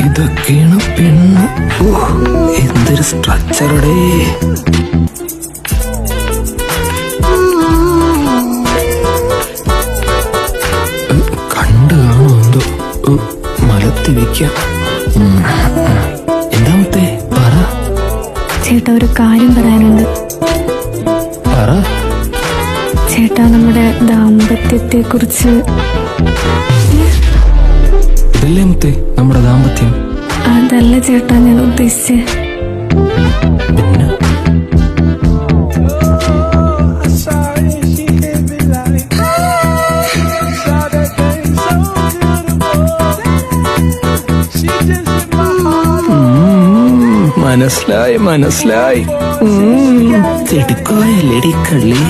ഇതൊക്കെയാണ് പെണ്ണ്. എന്തൊരു സ്ട്രക്ചറടേ. കണ്ടു കാണോ എന്തോ. മലത്തി വെക്കാം. എന്താമത്തെ പറ. ചേട്ടാ, ഒരു കാര്യം പറയാനുണ്ട്. പറ ചേട്ടാ, നമ്മുടെ ദാമ്പത്യത്തെ കുറിച്ച്. ഇതല്ലേ മുത്തേ നമ്മുടെ ദാമ്പത്യം? അതല്ല ചേട്ടാ ഞാൻ ഉദ്ദേശിച്ചേ. പിന്നെ മനസ്സിലായി ചെടുക്കോയല്ലേടി കള്ളി.